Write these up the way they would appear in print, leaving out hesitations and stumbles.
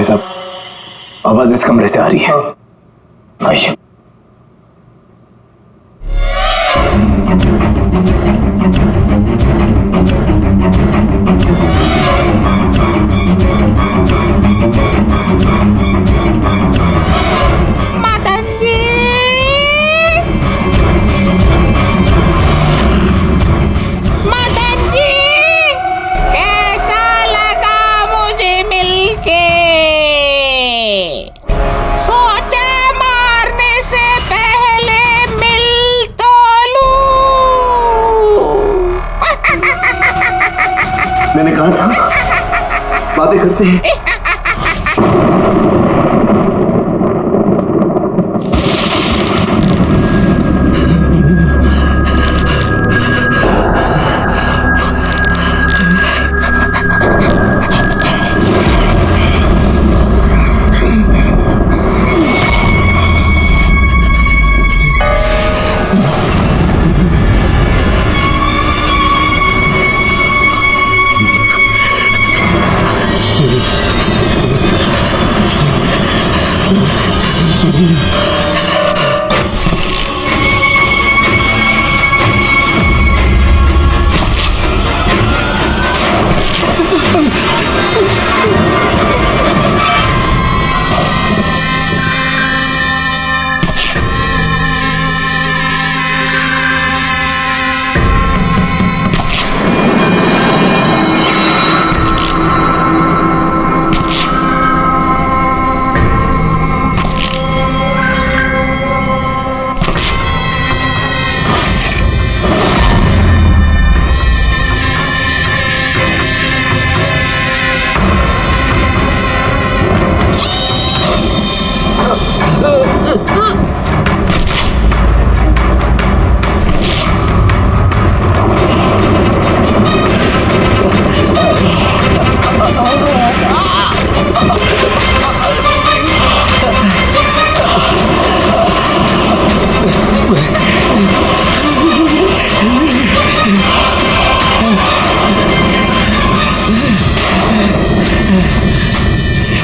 भाई साहब, आवाज इस कमरे से आ रही है। आइए। मदन जी, मदन जी, कैसा लगा मुझे मिलके? सोचा मारने से पहले मिल तो लूं। मैंने कहा था बातें करते हैं।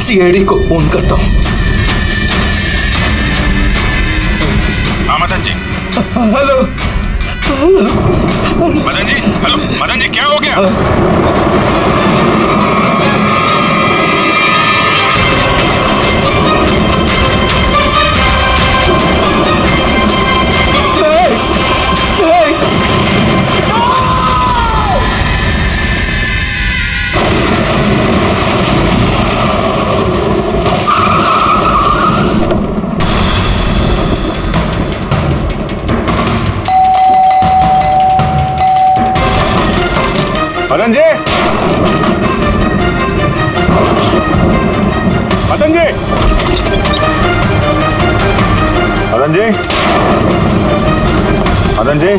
सीआईडी को फोन करता हूँ। हाँ मदन जी। हेलो। मदन जी, हेलो मदन जी, क्या हो गया? मदन जी, मदन जी, मदन जी, मदन जी,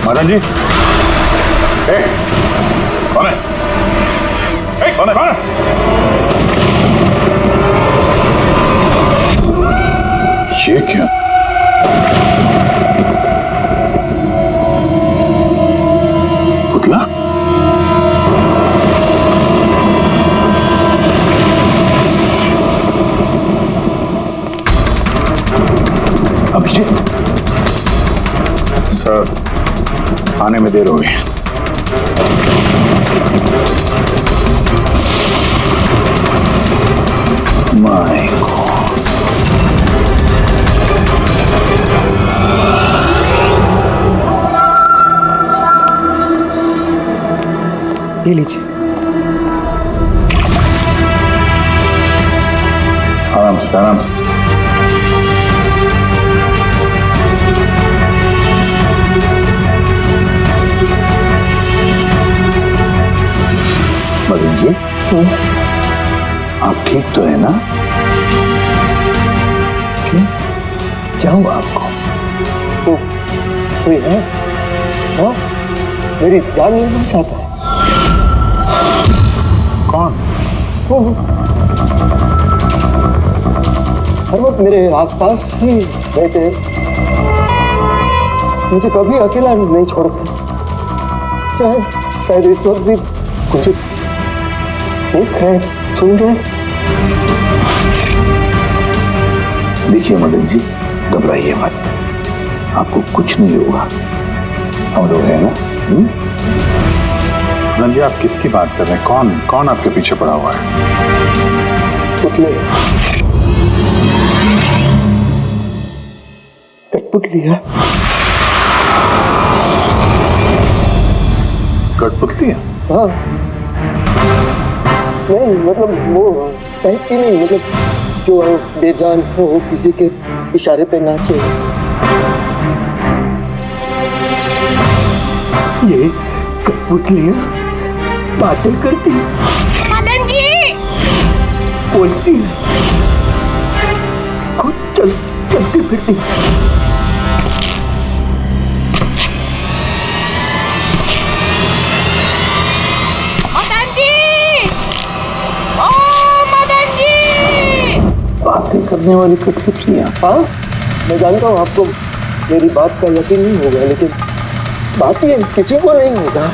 मदन जी, कौन है? कौन है? कौन है? ये क्या? पुतला? अभिजीत सर, आने में देर हो गई। My God. ये लीजिए। आराम से आराम से। मदन जी, आप ठीक तो है ना? क्यों, क्या हुआ आपको? कोई है? हाँ? मेरी जान लेना चाहता है। कौन? हर वक्त मेरे आसपास ही रहते हैं, मुझे कभी अकेला नहीं छोड़ते, चाहे शायद इस वक्त भी मुझे देख रहे, सुन रहे। देखिए मदन जी, घबराइए मत, आपको कुछ नहीं होगा, हम लोग हैं ना। मदन जी, आप किसकी बात कर रहे हैं? कौन कौन आपके पीछे पड़ा हुआ है? पुतले, कठपुतली है। कठपुतली है? हाँ, नहीं मतलब वो टाइप की नहीं, मतलब जो बेजान हो, किसी के इशारे पे नाचे। ये कठपुतलियाँ बातें करती, मदन जी, बोलती, खुद चलती फिरती। मदन जी, ओ मदन जी। बातें करने वाली कठपुतलियाँ? हाँ, मैं जानता हूँ आपको मेरी बात का यकीन नहीं होगा, लेकिन बात ये किसी को नहीं होगा।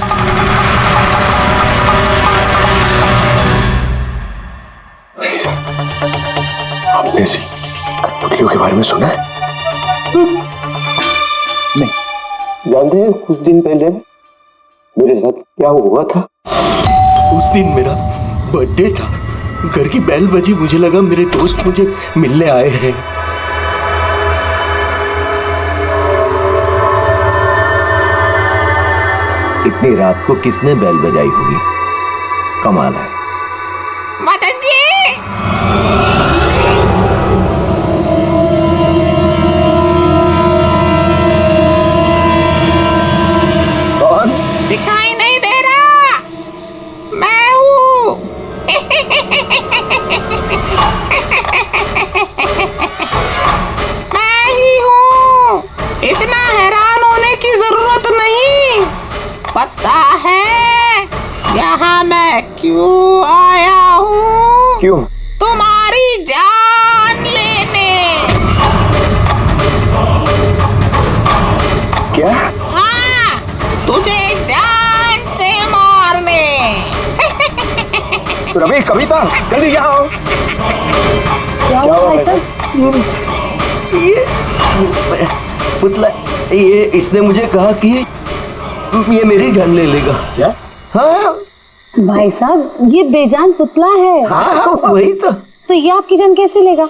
आपने सी कठपुतलियों के बारे में सुना है? नहीं जानते हैं कुछ दिन पहले मेरे साथ क्या हुआ था? उस दिन मेरा बर्थडे था, घर की बेल बजी, मुझे लगा मेरे दोस्त मुझे मिलने आए हैं। इतनी रात को किसने बेल बजाई होगी? कमाल है। मदन जी, कौन? दिखाई नहीं दे रहा, मैं हूँ। मैं ही हूँ, इतना हैरान होने की जरूरत नहीं। पता है यहाँ मैं क्यों आया हूँ? क्यों? तुम्हारी जान लेने। क्या? हाँ, तुझे जान से मारने। रवि, कविता, जल्दी यहाँ आओ। क्या हुआ भाई साहब? ये पुतला, ये इसने मुझे कहा कि ये मेरी जान ले लेगा। क्या? हाँ भाई साहब, ये बेजान पुतला है। हाँ, वही तो ये आपकी जान कैसे लेगा?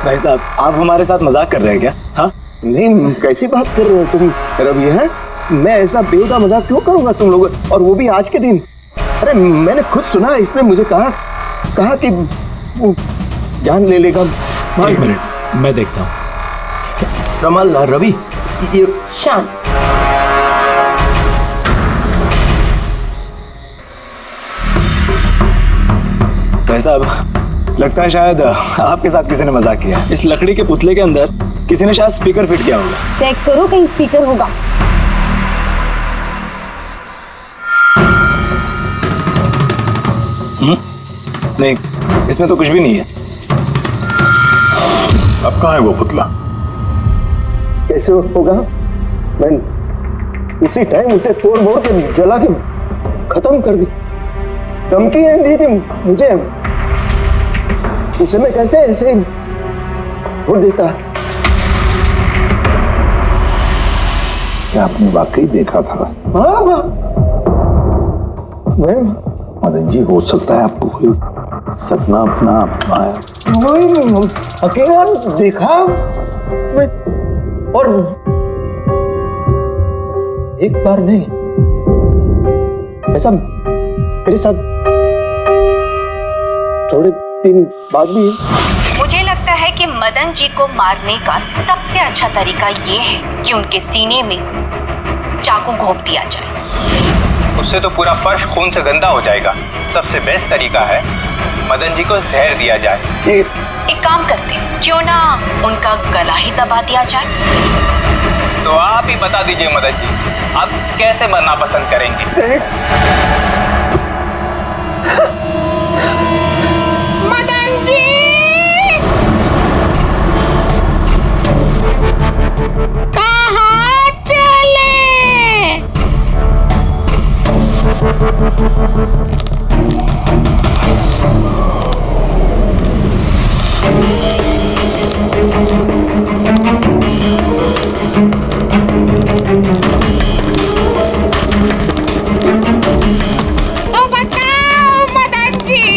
भाई साहब, आप हमारे साथ मजाक कर रहे हैं क्या? हाँ, नहीं, कैसी बात कर रहे हो तुम रवि? है, मैं ऐसा बेहुदा मजाक क्यों करूंगा तुम लोग, और वो भी आज के दिन? अरे मैंने खुद सुना, इसने मुझे कहा कि वो जान ले लेगा। एक मिनट, मैं देखता हूँ। संभाल ला रवि। ये शांत। भाई साहब, लगता है शायद आपके साथ किसी ने मजाक किया। इस लकड़ी के पुतले के अंदर किसी ने शायद स्पीकर फिट किया होगा। चेक करो, कहीं स्पीकर होगा। नहीं, इसमें तो कुछ भी नहीं है। अब कहाँ है वो पुतला? कैसे होगा? मैं उसी टाइम उसे तोड़ मोड़ के जला के खत्म कर दी। धमकी दी थी मुझे, उसे मैं कैसे ऐसे छोड़ देता? क्या आपने वाकई देखा था? हाँ, मैं मदन जी, हो सकता है आपको कोई सपना अपना आया। वही अकेला देखा मैं, और एक बार नहीं, ऐसा मेरे साथ थोड़े 3 बाद भी है। मुझे लगता है कि मदन जी को मारने का सबसे अच्छा तरीका ये है कि उनके सीने में चाकू घोंप दिया जाए। उससे तो पूरा फर्श खून से गंदा हो जाएगा। सबसे बेस्ट तरीका है मदन जी को जहर दिया जाए। एक काम करते हैं, क्यों ना उनका गला ही दबा दिया जाए। तो आप ही बता दीजिए मदन जी, आप कैसे मरना पसंद करेंगे? मदन जी कहाँ चले? तो बताओ मदन जी,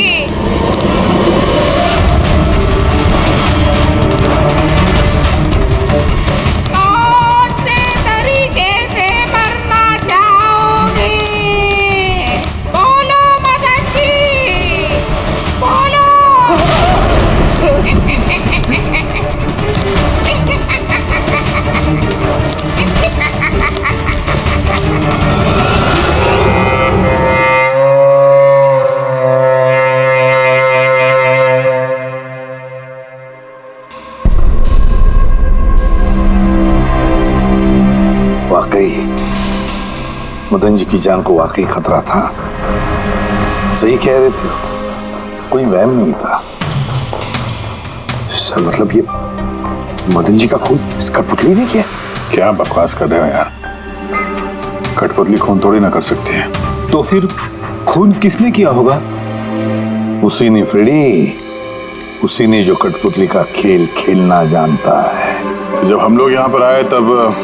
कौन से तरीके से मरना चाहोगे? बोलो मदन जी, बोलो। वाकई मदन जी की जान को वाकई खतरा था। सही कह रहे थे, कोई वहम नहीं था। सर मतलब ये मदन जी का खून इस कठपुतली ने किया? क्या बकवास कर रहे हो यार, कठपुतली खून थोड़ी ना कर सकती है। तो फिर खून किसने किया होगा? उसी ने फ्रेडी, उसी ने जो कठपुतली का खेल खेलना जानता है। जब हम लोग यहाँ पर आए तब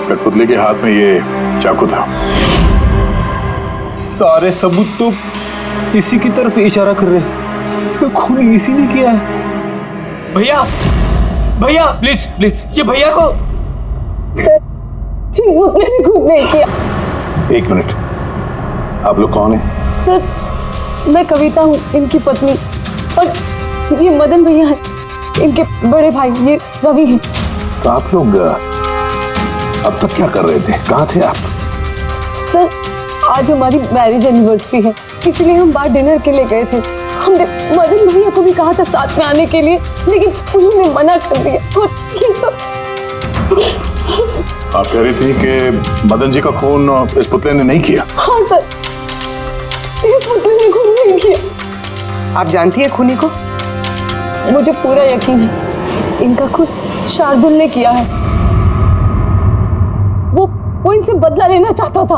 कठपुतली के हाथ में ये चाकू था। सारे सबूत तो इसी की तरफ इशारा कर रहे हैं। तो खून इसी ने किया है। भैया भैया प्लीज प्लीज, ये भैया को। सर इस पुतले ने खुद नहीं किया। 1 मिनट, आप लोग कौन हैं? सर मैं कविता हूँ, इनकी पत्नी, और ये मदन भैया है, इनके बड़े भाई, ये रवि हैं। तो आप लोग अब तक क्या कर रहे थे, कहाँ थे आप? सर आज हमारी मैरिज एनिवर्सरी है, इसलिए हम बाहर डिनर के लिए गए थे। हमने मदन भैया को भी कहा था साथ में आने के लिए, लेकिन उन्होंने मना कर दिया। और ये सब आप कह रही थी कि मदन जी का खून इस पुतले ने नहीं किया? हाँ सर, इस पुतले ने खून नहीं किया। आप जानती है खूनी को? मुझे पूरा यकीन है इनका खून शार्दुल ने किया है। वो इनसे बदला लेना चाहता था।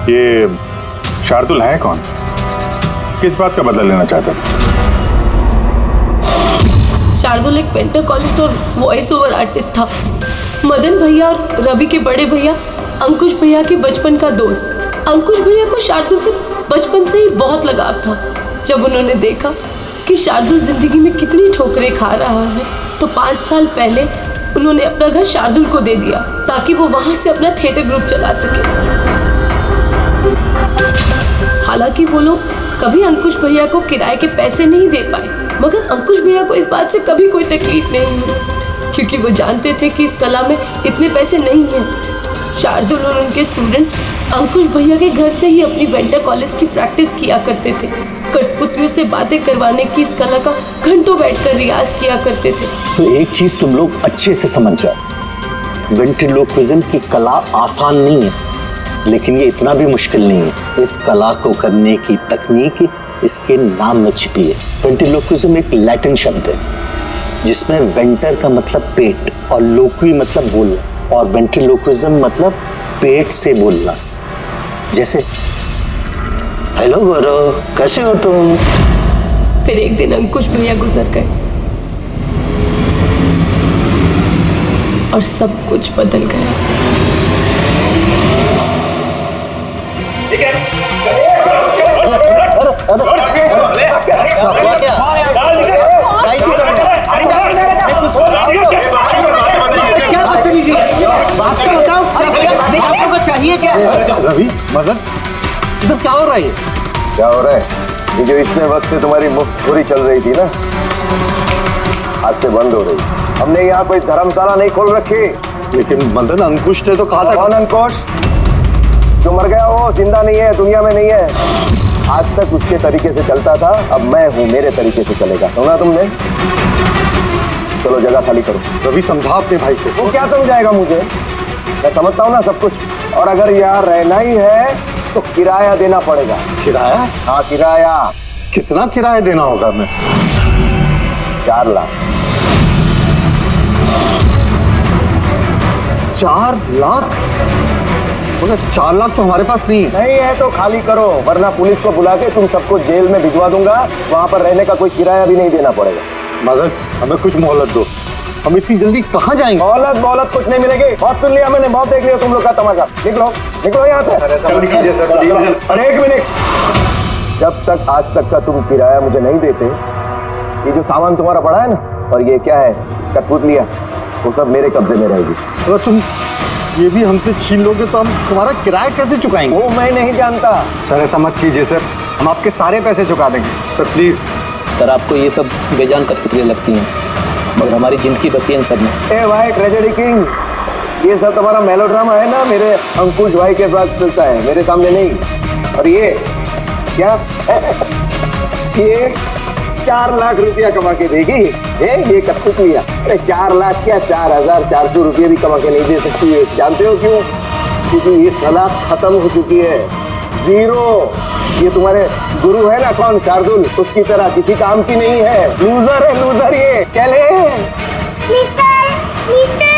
ये शार्दुल है कौन? किस बात का बदला लेना चाहता था? शार्दुल एक पेंटाकोलिस्ट और वॉइस ओवर आर्टिस्ट था। मदन भैया और रवि के बड़े भैया अंकुश भैया के बचपन का दोस्त। अंकुश भैया को शार्दुल से बचपन से ही बहुत लगाव था। जब उन्होंने देखा कि शार्दुल जिंदगी में कितनी ठोकरें खा रहा है, तो 5 साल पहले उन्होंने अपना घर शार्दुल को दे दिया ताकि वो वहां से अपना थिएटर ग्रुप चला सके। हालांकि वो लोग कभी अंकुश भैया को किराए के पैसे नहीं दे पाए, मगर अंकुश भैया को इस बात से कभी कोई तकलीफ नहीं हुई, क्योंकि वो जानते थे कि इस कला में इतने पैसे नहीं हैं। शार्दुल और उनके स्टूडेंट्स अंकुश भैया के घर से ही अपनी पेंटाकोलिस्ट की प्रैक्टिस किया करते थे। कठपुतलियों से बातें करवाने की इस कला का घंटों बैठकर रियाज किया करते थे। तो एक चीज तुम लोग अच्छे से समझ जाओ, वेंट्रिलोक्विज्म की कला आसान नहीं है, लेकिन ये इतना भी मुश्किल नहीं है। इस कला को करने की तकनीक इसके नाम में छिपी है। वेंट्रिलोक्विज्म एक लैटिन शब्द है जिसमें वेंटर का मतलब पेट और लोक्वी मतलब बोलना, और वेंट्रिलोक्विज्म मतलब पेट से बोलना। जैसे हेलो गौरव, कैसे हो तुम? फिर एक दिन अंकुश भैया गुजर गए और सब कुछ बदल गया। चाहिए क्या? रवि, मदन, इधर क्या हो रहा है? क्या हो रहा है? ये जो इतने वक्त से तुम्हारी मुफ्तखोरी चल रही थी ना, आज से बंद हो रही। हमने यहाँ कोई धर्मशाला नहीं खोल रखी। लेकिन मदन, अंकुश ने तो कहा था। कौन अंकुश? जो मर गया वो जिंदा नहीं है, दुनिया में नहीं है। आज तक उसके तरीके से चलता था, अब मैं हूँ, मेरे तरीके से चलेगा। सुना तुमने? चलो जगह खाली करो। रवि समझा अपने भाई को। वो क्या समझाएगा मुझे? मैं समझता हूँ ना सब कुछ। और अगर यहाँ रहना ही है तो किराया देना पड़ेगा। किराया? हाँ किराया। कितना किराया देना होगा? मैं 4 लाख। 4 लाख? बोला 4 लाख तो हमारे पास नहीं है। नहीं है तो खाली करो, वरना पुलिस को बुला के तुम सबको जेल में भिजवा दूंगा। वहां पर रहने का कोई किराया भी नहीं देना पड़ेगा। मदन, हमें कुछ मोहलत दो। हम इतनी जल्दी कहाँ जाएंगे? मोहलत कुछ नहीं मिलेगी। बहुत सुन लिया मैंने, बहुत देख लिया तुम लोग का तमाशा। निकलो निकलो यहाँ से। अरे 1 मिनट, जब तक आज तक का तुम किराया मुझे नहीं देते, ये जो सामान तुम्हारा पड़ा है ना, और ये क्या है कठपुतलियां, वो सब मेरे कब्जे में रहेगी। अगर तुम ये भी हमसे छीन लोगे तो हम तुम्हारा किराया कैसे चुकाएंगे? वो मैं नहीं जानता। सर ऐसा मत कीजिए सर, हम आपके सारे पैसे चुका देंगे सर, प्लीज। सर आपको ये सब बेजान कठपुतलियां लगती हैं, मगर हमारी जिंदगी बसी है इन सब में। ए भाई ट्रेजेडी किंग, ये सब तुम्हारा मेलोड्रामा है ना, मेरे अंकुश भाई के पास चलता है, मेरे सामने नहीं। और ये क्या ये 4 लाख रुपया कमा के देगी ये कठपुतलियां? अरे 4 लाख क्या, 4400 रुपये भी कमा के नहीं दे सकती है। जानते हो क्यों? क्योंकि ये कला खत्म हो चुकी है, 0। ये तुम्हारे गुरु है ना, कौन, शार्दुल, उसकी तरह किसी काम की नहीं है। लूजर है लूजर ये। चले निकल निकल।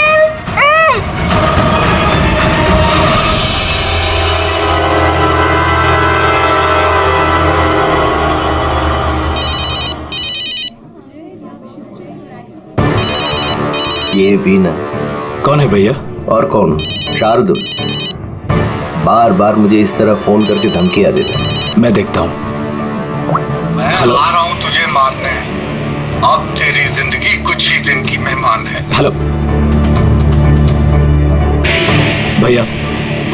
ये भी ना। कौन है भैया? और कौन? शार्दुल। बार बार मुझे इस तरह फोन करके धमकियां देता है। मैं देखता हूँ। मैं आ रहा हूँ तुझे मारने। अब तेरी जिंदगी कुछ ही दिन की मेहमान है। हेलो भैया,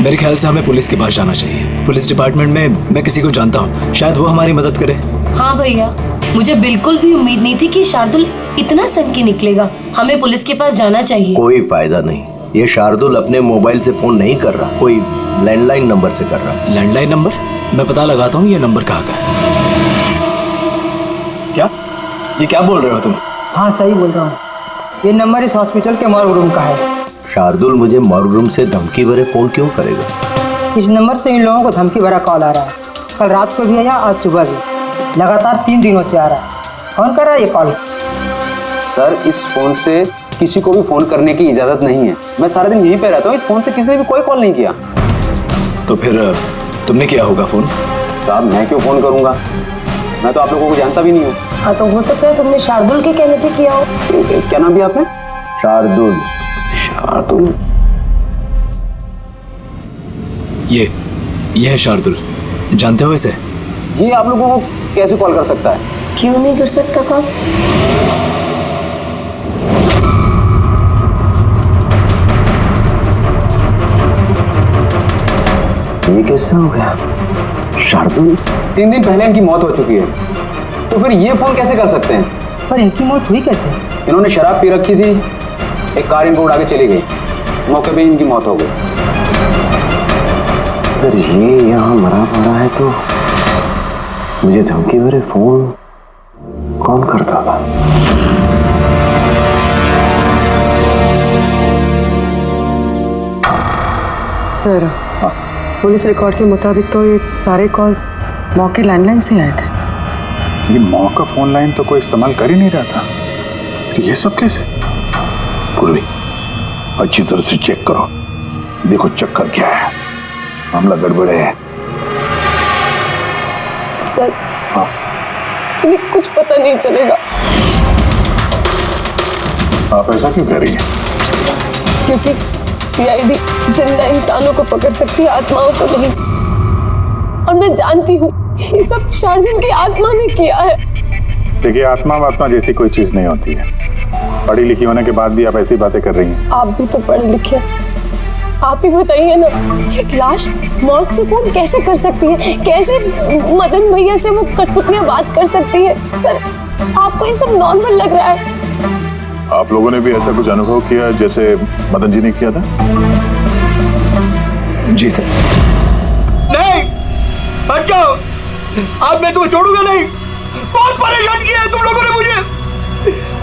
मेरे ख्याल से हमें पुलिस के पास जाना चाहिए। पुलिस डिपार्टमेंट में मैं किसी को जानता हूँ, शायद वो हमारी मदद करे। हाँ भैया, मुझे बिल्कुल भी उम्मीद नहीं थी कि शार्दुल इतना सनकी निकलेगा। हमें पुलिस के पास जाना चाहिए। कोई फायदा नहीं, ये शार्दुल अपने मोबाइल से फोन नहीं कर रहा, कोई लैंडलाइन नंबर से कर रहा। Landline number? मैं पता लगाता हूँ ये नंबर कहाँ का है। क्या ये क्या बोल रहे हो तुम? हाँ सही बोल रहा हूँ, ये नंबर इस हॉस्पिटल के मॉर्ग रूम का है। शार्दुल मुझे मॉर्ग रूम से धमकी भरे फोन क्यों करेगा? इस नंबर से इन लोगों को धमकी भरा कॉल आ रहा है। कल रात को भी आया, आज सुबह भी, लगातार 3 दिनों से आ रहा है। कौन कर रहा है ये कॉल? सर इस फोन से किसी को भी फोन करने की इजाजत नहीं है। मैं सारा दिन यहीं पे रहता हूँ, इस फोन से किसी ने भी कोई कॉल नहीं किया। तो फिर तुमने किया होगा फोन? साहब मैं क्यों फोन करूंगा, मैं तो आप लोगों को जानता भी नहीं हूँ। हाँ तो हो सकता है तुमने शार्दुल के कहने पे किया हो। क्या नाम दिया आपने? शार्दुल। शार्दुल? ये है शार्दुल, जानते हो इसे? ये आप लोगों को कैसे कॉल कर सकता है? क्यों नहीं कर सकता कॉल? ये कैसे हो गया? शार्दुल 3 दिन पहले इनकी मौत हो चुकी है, तो फिर ये फोन कैसे कर सकते हैं? पर इनकी मौत हुई कैसे? इन्होंने शराब पी रखी थी, एक कार इनको उड़ा के चली गई, मौके पे इनकी मौत हो गई। अगर ये यहाँ मरा पड़ा है तो मुझे धमकी भरे फोन कौन करता था? सर पुलिस रिकॉर्ड के मुताबिक तो ये सारे कॉल्स मौके लैंडलाइन से आए थे। ये मौ का फोन लाइन तो कोई इस्तेमाल कर ही नहीं रहा था, ये सब कैसे? पूर्वी अच्छी तरह से चेक करो, देखो चक्कर क्या है, मामला गड़बड़ है। सर इन्हें कुछ पता नहीं चलेगा। आप ऐसा क्यों कह रही हैं? क्योंकि सीआईडी जिंदा इंसानों को पकड़ सकती है, आत्माओं को नहीं। और मैं जानती हूँ ये सब शार्दुल की आत्मा ने किया है। देखिए आत्मा जैसी कोई चीज नहीं होती है। पढ़ी लिखी होने के बाद भी आप ऐसी बातें कर रही हैं। आप भी तो पढ़े लिखे, आप ही बताइए ना, एक लाश मॉर्ग से फोन कैसे कर सकती है? कैसे मदन भैया से वो कठपुतलियां बात कर सकती है? सर, आपको ये सब नॉर्मल लग रहा है? आप लोगों ने भी ऐसा कुछ अनुभव किया जैसे मदन जी ने किया था? जी सर। नहीं, हट जाओ। आज मैं तुम्हें छोड़ूंगा नहीं। बहुत परेशान किया है तुम लोगों ने मुझे।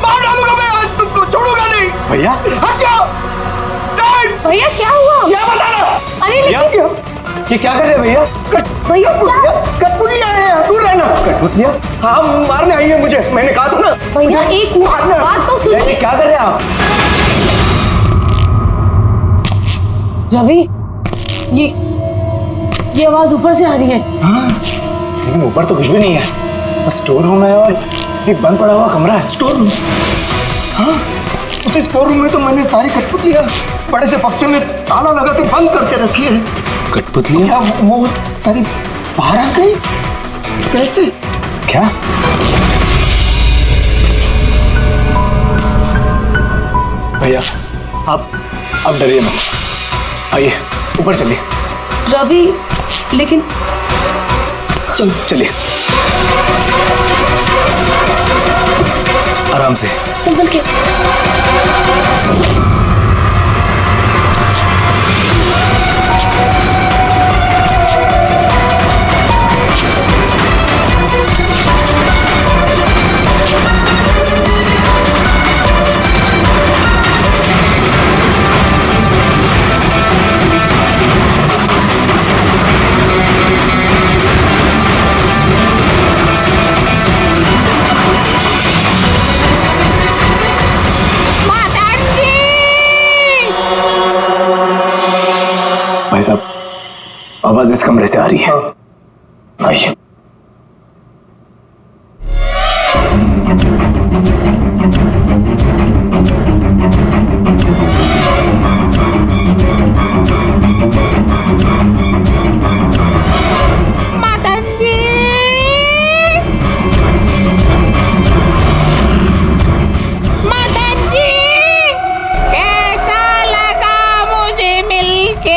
मार डालूंगा मैं, आज तुमको छोड़ूगा नहीं। भैया हट जाओ। नहीं भैया क्या हुआ? क्या बताना? अरे लेकिन ये क्या कर रहे हैं भैया? भैया कठपुतलियां हैं, दूर रहना। कठपुतलियां? हाँ, मारने आई है मुझे, मैंने कहा था ना। भैया एक बात तो सुनिए। क्या कर रहे हैं आप? रवि, ये आवाज ऊपर से आ रही है। लेकिन ऊपर तो कुछ भी नहीं है, बस स्टोर रूम है और एक बंद पड़ा हुआ कमरा है। Store room? हाँ, उस स्टोर रूम में तो मैंने सारी कठपुतलियां बड़े से बक्से में ताला लगा के बंद करके रखी है। कठपुतलियां? क्या वो सारी बाहर आ गई? कैसे? क्या? भैया आप डरिए मत, आइए ऊपर चलिए। रवि, लेकिन चलो चलिए, आराम से, संभल के। भाई साहब, आवाज इस कमरे से आ रही है। आइए। मदन जी, मदन जी, कैसा लगा मुझे मिलके?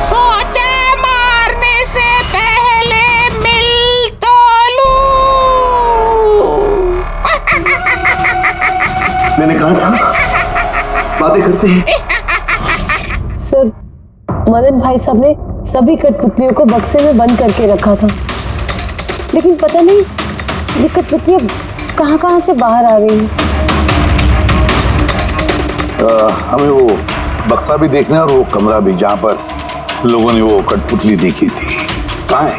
सोचा मारने से पहले मिल तो लूं। मैंने कहा था बातें करते हैं। सर, मदन भाई साहब ने सभी कठपुतलियों को बक्से में बंद करके रखा था, लेकिन पता नहीं ये कठपुतलियां कहां से बाहर आ रही हैं। हमें वो बक्सा भी देखना है और वो कमरा भी जहाँ पर लोगों ने वो कठपुतली देखी थी। कहाँ है?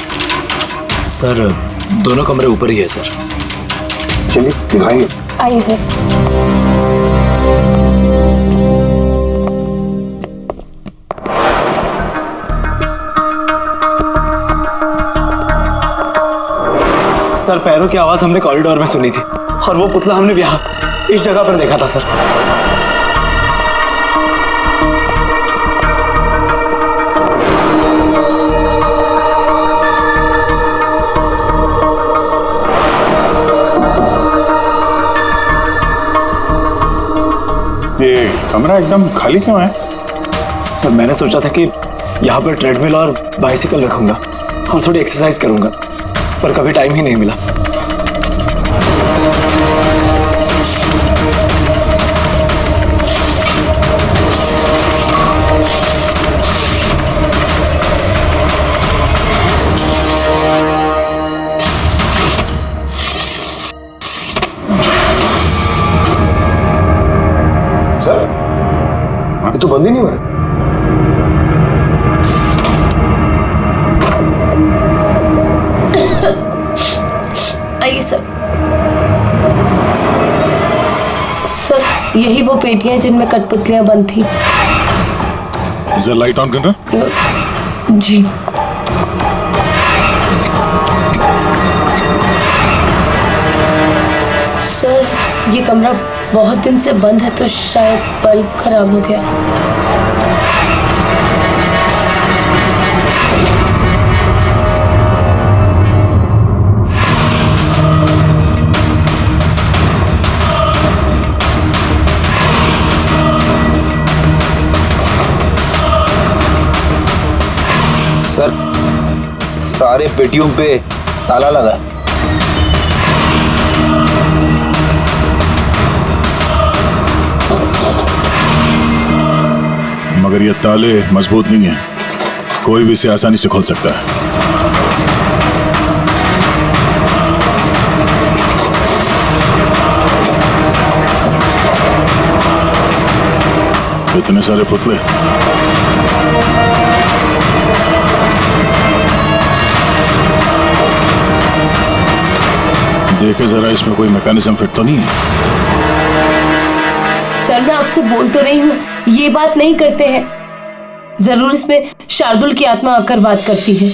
सर, दोनों कमरे ऊपर ही है सर। चलिए दिखाइए। आइए सर। सर, पैरों की आवाज हमने कॉरिडोर में सुनी थी और वो पुतला हमने यहाँ इस जगह पर देखा था सर। ये कमरा एकदम खाली क्यों है? सर, मैंने सोचा था कि यहाँ पर ट्रेडमिल और बाइसिकल रखूंगा और थोड़ी एक्सरसाइज करूंगा, पर कभी टाइम ही नहीं मिला। सर, ये तो बंद ही नहीं हो रहा। आइए सर। सर, यही वो पेटियां हैं जिनमें कठपुतलियां बंद थी। इसे लाइट ऑन करना। जी। सर, ये कमरा बहुत दिन से बंद है तो शायद बल्ब खराब हो गया। सर सारे पेटियों पे ताला लगा। मगर ये ताले मजबूत नहीं है, कोई भी इसे आसानी से खोल सकता है। इतने सारे पुतले, देखे जरा इसमें कोई मैकेनिज्म फिट तो नहीं है। सर मैं आपसे बोल तो रही हूँ, ये बात नहीं करते हैं। जरूर इसमें शार्दुल की आत्मा आकर बात करती है।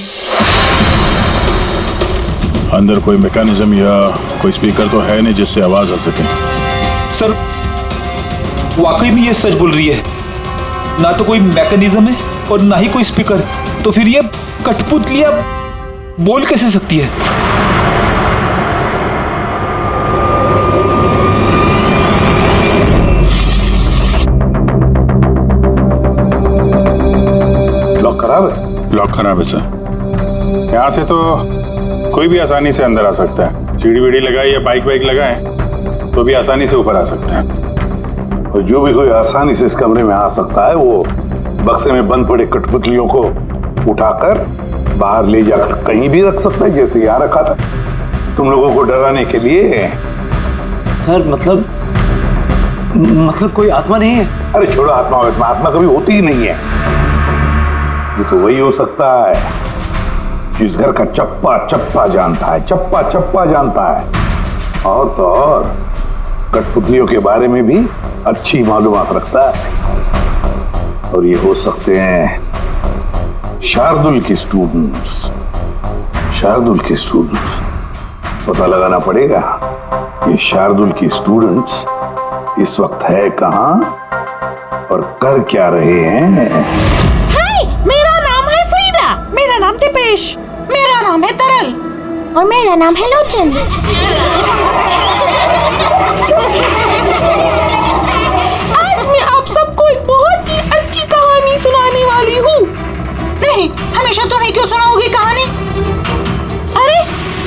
अंदर कोई मैकेनिज्म या कोई स्पीकर तो है नहीं जिससे आवाज आ सके। सर वाकई में ये सच बोल रही है, ना तो कोई मैकेनिज्म है और ना ही कोई स्पीकर, तो फिर ये कठपुतलियां बोल कैसे सकती है? लॉक खराब है? लॉक खराब है सर। यहाँ से तो कोई भी आसानी से अंदर आ सकता है। सीढ़ी वीढ़ी लगाए या बाइक वाइक लगाए तो भी आसानी से ऊपर आ सकता है। और जो भी कोई आसानी से इस कमरे में आ सकता है वो बक्से में बंद पड़े कठपुतलियों को उठाकर बाहर ले जाकर कहीं भी रख सकता है, जैसे यहाँ रखा था तुम लोगों को डराने के लिए। सर मतलब कोई आत्मा नहीं है? अरे छोड़ो आत्मा, आत्मा कभी होती ही नहीं है। ये तो वही हो सकता है जिस घर का चप्पा चप्पा जानता है, चप्पा चप्पा जानता है। और तो और कठपुतलियों के बारे में भी अच्छी मालूमात रखता है। और ये हो सकते हैं शार्दुल के स्टूडेंट्स। शार्दुल के स्टूडेंट्स पता लगाना पड़ेगा ये शार्दुल के स्टूडेंट्स इस वक्त है कहां और कर क्या रहे हैं। हाय, मेरा नाम है फ्रीडा। मेरा नाम दीपेश। मेरा नाम है तरल। और मेरा नाम है लोचन। आज मैं आप सबको एक बहुत ही अच्छी कहानी सुनाने वाली हूँ। नहीं, हमेशा तुम ही क्यों सुनाओगी कहानी? अरे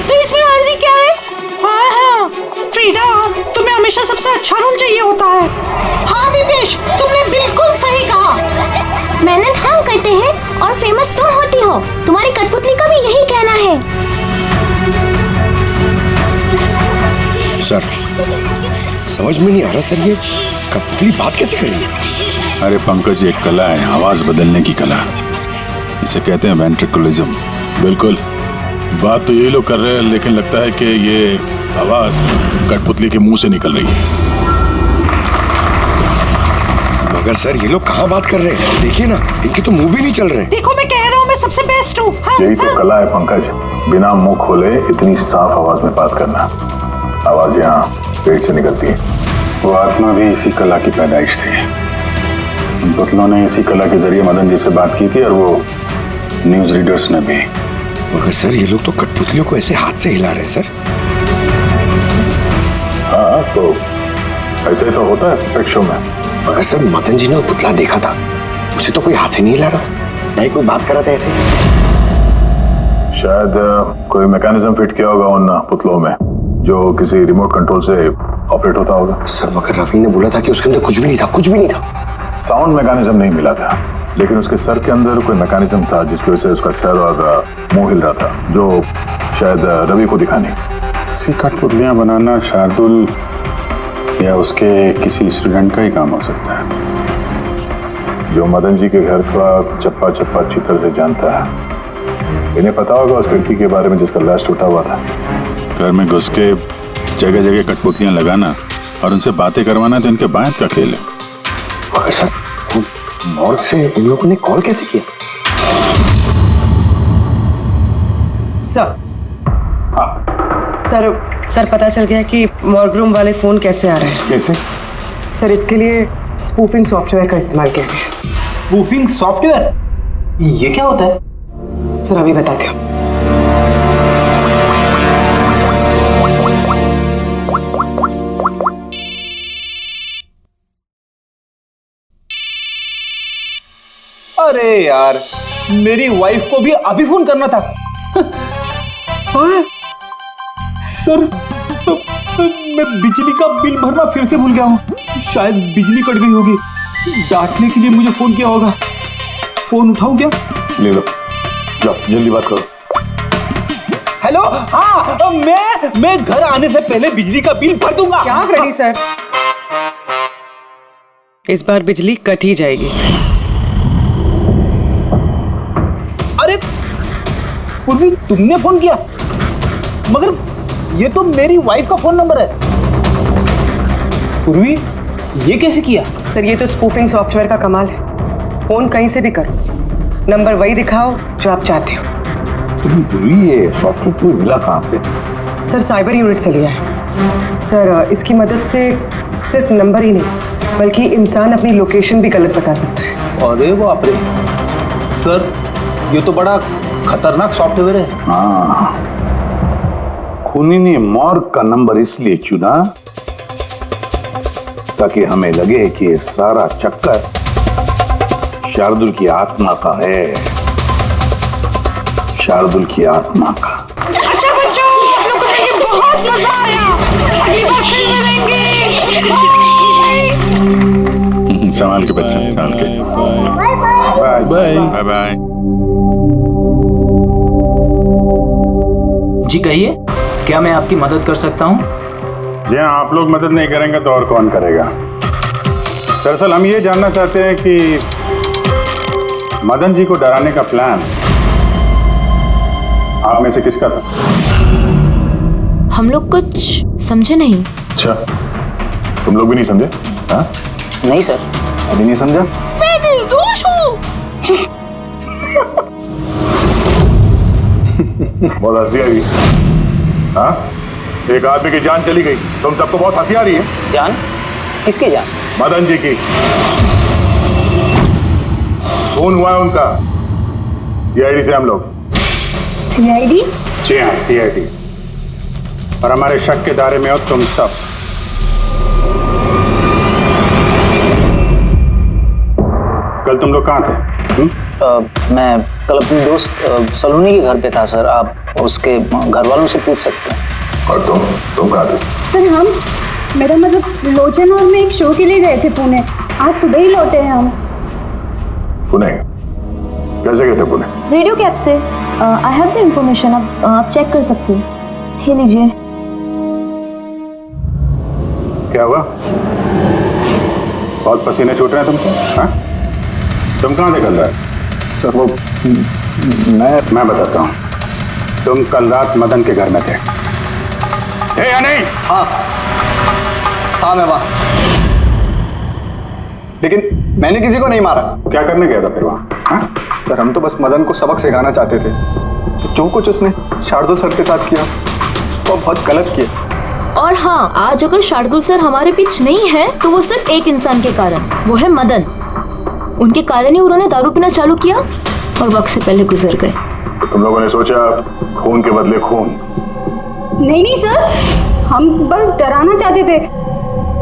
तो इसमें अर्जी क्या है? हाँ, फ्रीडा, तुम्हें हमेशा सबसे अच्छा रोल चाहिए होता है। हाँ दीपेश, तुमने बिल्कुल सही कहा। मेहनत हम करते हैं और फेमस तुम होती हो। तुम्हारी कठपुतली का भी यही कहना है। सर समझ में नहीं आ रहा सर, ये कठपुतली बात कैसे कर रही है? अरे पंकज, एक कला है आवाज बदलने की कला। इसे कहते हैं वेंट्रिकुलिज्म। बिल्कुल बात तो यही लोग कर रहे हैं, लेकिन लगता है कि ये आवाज कठपुतली के मुंह से निकल रही है। मगर सर ये लोग कहाँ बात कर रहे हैं? देखिए ना, इनके तो मुंह भी नहीं चल रहे। देखो मैं कह रहा हूँ मैं सबसे बेस्ट हूँ। यही तो कला है पंकज, बिना मुंह खोले इतनी साफ आवाज में बात करना। आवाज यहाँ पेट से निकलती है। वो आत्मा भी इसी कला की पैदाइश थी। उन पुतलों ने इसी कला के जरिए मदन जी से बात की थी और वो न्यूज रीडर्स ने भी। मगर सर ये लोग तो कठपुतलियों को ऐसे हाथ से हिला रहे हैं सर। हाँ तो ऐसे तो होता है पेट शो में। मगर सर मदन जी ने वो पुतला देखा था, उसे तो कोई हाथ से नहीं हिला रहा था, नहीं कोई बात कर रहा था ऐसे। शायद कोई मैकेनिज्म फिट किया होगा उन पुतलों में जो किसी रिमोट कंट्रोल से ऑपरेट होता होगा। सर मगर रवि ने बोला था कि उसके अंदर कुछ भी नहीं था, कुछ भी नहीं था। साउंड मैकेनिज्म नहीं मिला था, लेकिन उसके सर के अंदर कोई मैकेनिज्म था जिसकी वजह से उसका सर और मुंह हिल रहा था, जो शायद रवि को दिखाने। इसी कठपुतलियां बनाना शार्दुल या उसके किसी स्टूडेंट का ही काम हो सकता है, जो मदन जी के घर का चप्पा चप्पा अच्छी तरह से जानता है। इन्हें पता होगा उस लड़की के बारे में जिसका लाश टूटा हुआ था। घर में घुस के जगह जगह कठपुतलियां लगाना और उनसे बातें करवाना तो इनके बात का खेल है। मगर सर मॉर्ग से इन लोगों ने कॉल कैसे किया? सर सर पता चल गया कि मॉर्ग रूम वाले फोन कैसे आ रहे हैं। कैसे? सर इसके लिए स्पूफिंग सॉफ्टवेयर का इस्तेमाल किया गया। Spoofing software? ये क्या होता है? सर अभी बताती हूँ। अरे यार मेरी वाइफ को भी अभी फोन करना था। सर मैं बिजली का बिल भरना फिर से भूल गया हूँ। शायद बिजली कट गई होगी। डांटने के लिए मुझे फोन किया होगा। फोन उठाऊं क्या? ले लो, जाओ जल्दी बात करो। हेलो, हाँ मैं घर आने से पहले बिजली का बिल भर दूंगा। क्या फ्रेडी सर, इस बार बिजली कट ही जाएगी। अरे पूर्वी, तुमने फोन किया? मगर ये तो मेरी वाइफ का फोन नंबर है। पूर्वी, ये कैसे किया? सर ये तो स्पूफिंग सॉफ्टवेयर का कमाल है। फोन कहीं से भी करो, नंबर वही दिखाओ जो आप चाहते हो। ये सॉफ्टवेयर तुम्हें मिला कहाँ से? सर साइबर यूनिट से लिया है। सर इसकी मदद से सिर्फ नंबर ही नहीं बल्कि इंसान अपनी लोकेशन भी गलत बता सकता है। अरे बाप रे सर, ये तो बड़ा खतरनाक सॉफ्टवेयर है। हाँ, खूनी ने मॉर्ग का नंबर इसलिए चुना ताकि हमें लगे कि ये सारा चक्कर शार्दुल की आत्मा का है। शार्दुल की आत्मा का। अच्छा बच्चों, आप लोगों को मिलके बहुत मजा आया। अगली बार फिर मिलेंगे। संभाल के बच्चे, संभाल के। Bye bye bye bye. जी कहिए, क्या मैं आपकी मदद कर सकता हूँ? जी हाँ, आप लोग मदद नहीं करेंगे तो और कौन करेगा? दरअसल हम ये जानना चाहते हैं कि मदन जी को डराने का प्लान आप में से किसका था? हम लोग कुछ समझे नहीं। अच्छा, तुम लोग भी नहीं समझे? हाँ? नहीं सर, अभी नहीं समझा? मैं निर्दोष हूँ। बहुत हंसी आ रही। हाँ? एक आदमी की जान चली गई, तुम सबको बहुत हंसी आ रही है। जान? किसकी जान? मदन जी की। खून हुआ है उनका सीआईडी से हम लोग। सीआईडी? जी हाँ, सीआईडी। और हमारे शक के दायरे में हो तुम सब। कल तुम लोग कहाँ थे? मैं कल अपने दोस्त सलोनी के घर पे था सर। आप उसके घर वालों से पूछ सकते हैं। और तुम कहाँ थे? सर हम, मेरा मतलब लोचन और मैं एक शो के लिए गए थे पुणे। आज सुबह ही लौटे हैं हम। पुणे? कैसे गए थे पुणे? रेडियो कैब से। आई हैव द इंफॉर्मेशन, आप चेक कर सकते हैं। ये लीजिए। क्या हुआ? बहुत पसीने छूट रहे हैं तुमको? हाँ? तुम कहाँ थे कल रात? सर वो मैं बताता हूँ। तुम कल रात मदन के घर में थे या नहीं? हाँ मैं वहाँ, लेकिन मैंने किसी को नहीं मारा। क्या करने गया था फिर वहाँ? हाँ? सर हम तो बस मदन को सबक सिखाना चाहते थे। जो कुछ उसने शार्दुल सर के साथ किया वो बहुत गलत किया। और हाँ, आज अगर शार्दुल सर हमारे बीच नहीं है तो वो सिर्फ एक इंसान के कारण, वो है मदन। उनके कारण ही उन्होंने दारू पीना चालू किया और वक्त से पहले गुजर गए। तो तुम लोगों ने सोचा खून के बदले खून? नहीं नहीं सर, हम बस डराना चाहते थे।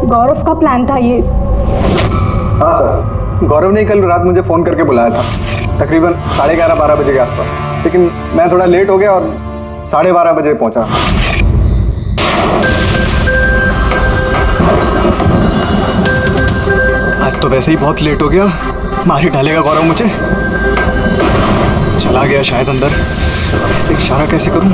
गौरव का प्लान था ये। हाँ सर, गौरव ने कल रात मुझे फोन करके बुलाया था तकरीबन 11:30-12 बजे के आसपास, लेकिन मैं थोड़ा लेट हो गया और 12:30 बजे पहुंचा। आज तो वैसे ही बहुत लेट हो गया, मार ही डालेगा गौरव मुझे। चला गया शायद अंदर, इससे इशारा कैसे करूं?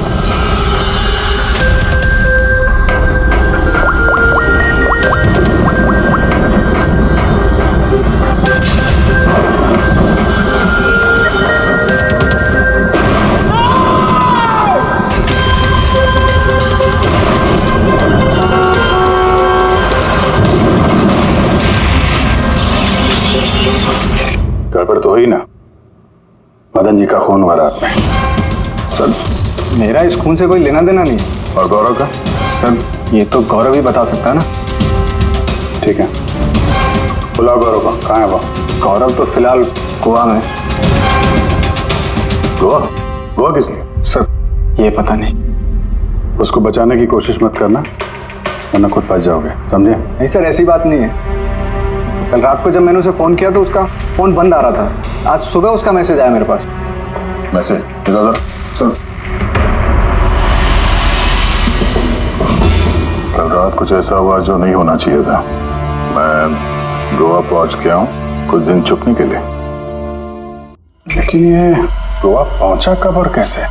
गड़बड़ तो हुई ना? मदन जी का खून हुआ रात में। सर मेरा इस खून से कोई लेना देना नहीं है। और गौरव का? सर ये तो गौरव ही बता सकता है ना। ठीक है, बुलाओ गौरव को। कहाँ है वो? गौरव तो फिलहाल गोवा में। गोवा? गोवा किस लिए? सर ये पता नहीं। उसको बचाने की कोशिश मत करना वरना खुद फंस जाओगे, समझे? नहीं सर, ऐसी बात नहीं है। कल रात को जब मैंने उसे फोन किया तो उसका फोन बंद आ रहा था। आज सुबह उसका मैसेज आया मेरे पास। मैसेज इधर सर। कल रात कुछ ऐसा हुआ जो नहीं होना चाहिए था। मैं गोवा पहुंच गया हूँ कुछ दिन छुपने के लिए। लेकिन ये गोवा पहुंचा कब और कैसे?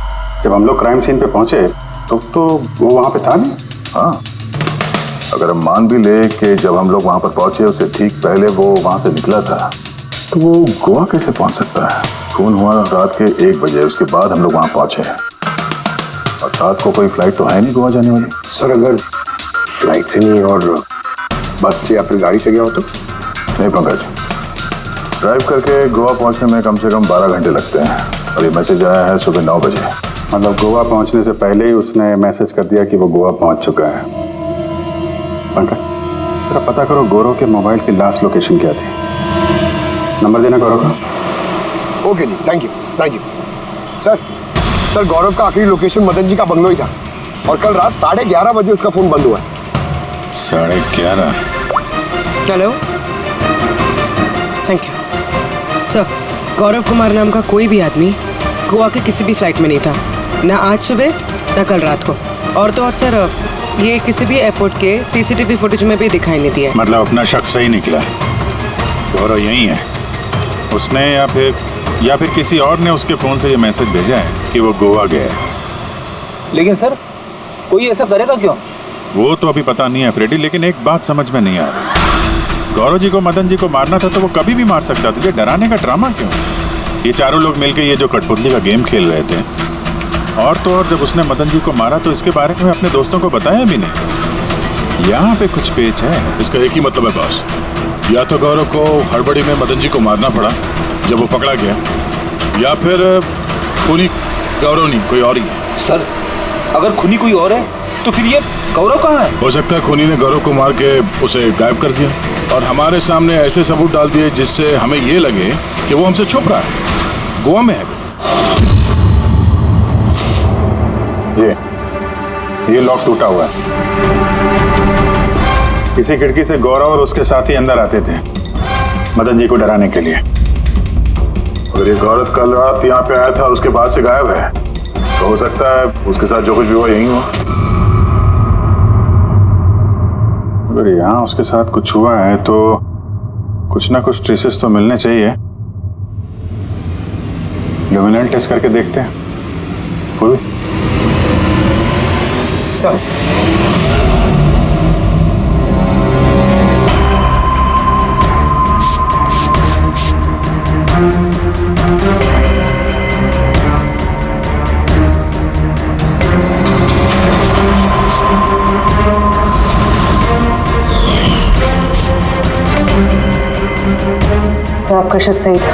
जब हम लोग क्राइम सीन पे पहुंचे तो वो वहां पे था नहीं। हाँ, अगर हम मान भी ले कि जब हम लोग वहां पर पहुंचे उससे ठीक पहले वो वहां से निकला था, तो वो गोवा कैसे पहुंच सकता है? खून हुआ रात के 1 बजे, उसके बाद हम लोग वहां पहुंचे और रात को कोई फ्लाइट तो है नहीं गोवा जाने वाली। सर अगर फ्लाइट से नहीं और बस से या फिर गाड़ी से गया हो तो? नहीं पंकज, ड्राइव करके गोवा पहुंचने में कम से कम 12 घंटे लगते हैं और ये मैसेज आया है सुबह 9 बजे। मतलब गोवा पहुंचने से पहले ही उसने मैसेज कर दिया कि वो गोवा पहुंच चुका है। पंकज जरा पता करो गौरव के मोबाइल की लास्ट लोकेशन क्या थी। नंबर देना गौरव का। ओके जी, थैंक यू। सर गौरव का आखिरी लोकेशन मदन जी का बंगलो ही था और कल रात 11:30 बजे उसका फोन बंद हुआ है। 11:30? Hello, thank you sir. Gaurav Kumar नाम का कोई भी आदमी गोवा के किसी भी फ्लाइट में नहीं था, ना आज सुबह ना कल रात को। और तो और सर ये किसी भी एयरपोर्ट के सीसीटीवी फुटेज में भी दिखाई नहीं दिया। मतलब अपना शक सही निकला, गौरव यही है उसने या फिर किसी और ने उसके फोन से ये मैसेज भेजा है कि वो गोवा गया है। लेकिन सर कोई ऐसा करेगा क्यों? वो तो अभी पता नहीं है फ्रेडी, लेकिन एक बात समझ में नहीं आ रही। गौरव जी को मदन जी को मारना था तो वो कभी भी मार सकता था, ये डराने का ड्रामा क्यों? ये चारों लोग मिलकर ये जो कठपुतली का गेम खेल रहे थे, और तो और जब उसने मदन जी को मारा तो इसके बारे में अपने दोस्तों को बताया भी नहीं। यहाँ पे कुछ पेच है। इसका एक ही मतलब है बॉस, या तो गौरव को हड़बड़ी में मदन जी को मारना पड़ा जब वो पकड़ा गया, या फिर खूनी गौरव नहीं कोई और ही है। सर अगर खूनी कोई और है तो फिर ये गौरव कहाँ है? हो सकता है खूनी ने गौरव को मार के उसे गायब कर दिया और हमारे सामने ऐसे सबूत डाल दिए जिससे हमें ये लगे कि वो हमसे छुप रहा है, गोवा में है। ये लॉक टूटा हुआ है। इसी खिड़की से गौरव और उसके साथी अंदर आते थे मदन जी को डराने के लिए। अगर ये गौरव कल रात यहाँ पे आया था और उसके बाद से गायब है तो हो सकता है उसके साथ जो कुछ भी हुआ यही हुआ। अगर यहाँ उसके साथ कुछ हुआ है तो कुछ ना कुछ ट्रेसेस तो मिलने चाहिए। ल्यूमिनल टेस्ट करके देखते हैं। कोई सर आपका शक सही था,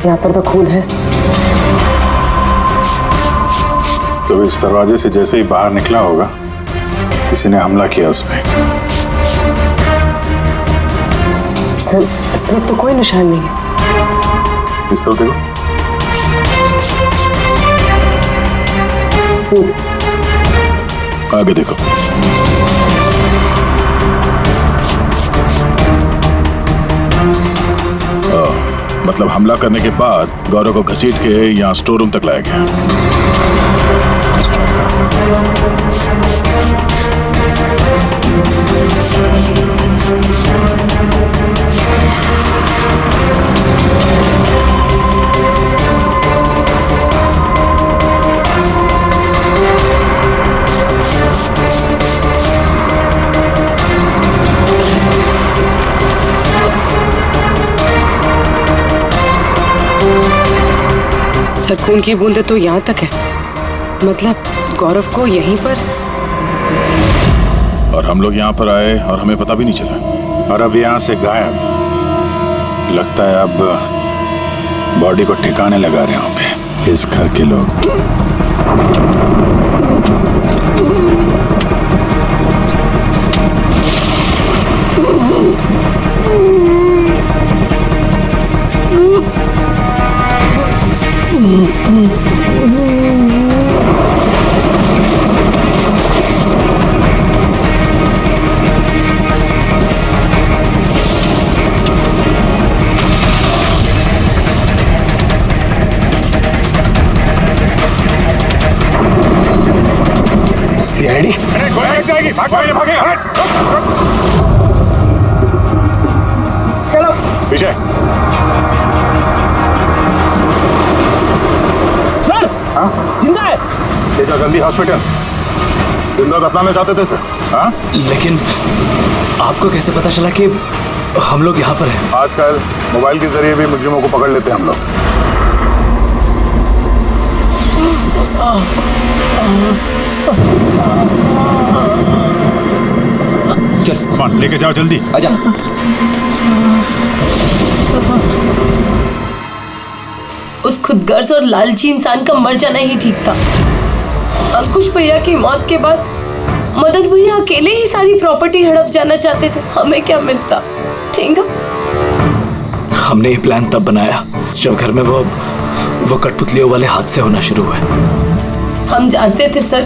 यहाँ पर तो खून है। तो इस दरवाजे से जैसे ही बाहर निकला होगा किसी ने हमला किया उस पे। सर इस तरफ तो कोई निशान नहीं है। इस तरफ देखो। आगे देखो। मतलब हमला करने के बाद गौरव को घसीट के यहाँ स्टोर रूम तक लाया गया। सर खून की बूंदें तो यहाँ तक है, मतलब गौरव को यहीं पर। और हम लोग यहाँ पर आए और हमें पता भी नहीं चला और अब यहाँ से गायब। लगता है अब बॉडी को ठिकाने लगा रहे होंगे इस घर के लोग। भागेगी, भागेगी, हट। चलो पीछे। सर जिंदा है। ले जाओ जल्दी हॉस्पिटल। जिंदा दफनाना चाहते थे सर। हाँ? लेकिन आपको कैसे पता चला कि हम लोग यहाँ पर हैं? आजकल मोबाइल के जरिए भी मुजरिमों को पकड़ लेते हैं हम लोग। चल कौन लेके जाओ जल्दी। आजा। उस खुदगर्ज और लालची इंसान का मर जाना ही ठीक था। अंकुश भैया की मौत के बाद मदन भैया अकेले ही सारी प्रॉपर्टी हड़प जाना चाहते थे। हमें क्या मिलता? ठेंगा। हमने ये प्लान तब बनाया जब घर में वो कठपुतलियों वाले हादसे होना शुरू हुए। हम जानते थे सर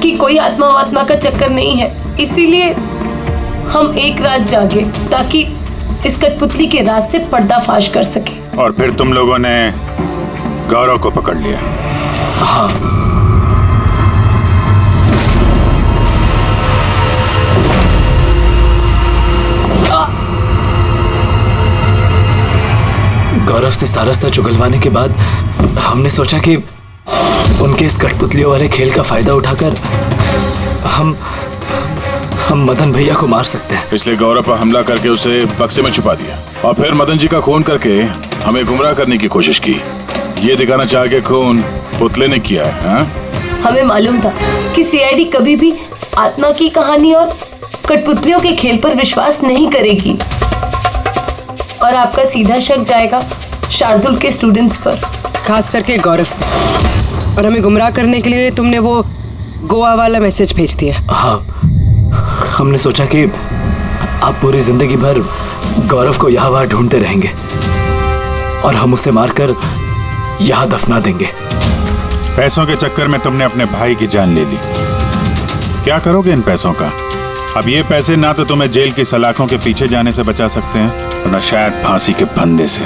कि कोई आत्मा वात्मा का चक्कर नहीं है, इसीलिए हम एक रात जागे ताकि इस कठपुतली के राज से पर्दाफाश कर सके। और फिर तुम लोगों ने गौरव को पकड़ लिया। हाँ। गौरव से सारा सच उगलवाने के बाद हमने सोचा कि उनके इस कठपुतलियों वाले खेल का फायदा उठाकर हम मदन भैया को मार सकते हैं। इसलिए गौरव पर हमला करके उसे बक्से में छुपा दिया और फिर मदन जी का खून करके हमें गुमराह करने की कोशिश की। ये दिखाना चाह के खून पुतले ने किया है। हाँ? हमें मालूम था कि सीआईडी कभी भी आत्मा की कहानी और कठपुतलियों के खेल पर विश्वास नहीं करेगी और आपका सीधा शक जाएगा शार्दुल के स्टूडेंट्स पर, खास करके गौरव। और हमें गुमराह करने के लिए तुमने वो गोवा वाला मैसेज भेज दिया। हाँ, हमने सोचा कि आप पूरी जिंदगी भर गौरव को यहाँ वहाँ ढूंढते रहेंगे और हम उसे मारकर यहाँ दफना देंगे। पैसों के चक्कर में तुमने अपने भाई की जान ले ली। क्या करोगे इन पैसों का? अब ये पैसे ना तो तुम्हें जेल की सलाखों के पीछे जाने से बचा सकते हैं और ना शायद फांसी के फंदे से।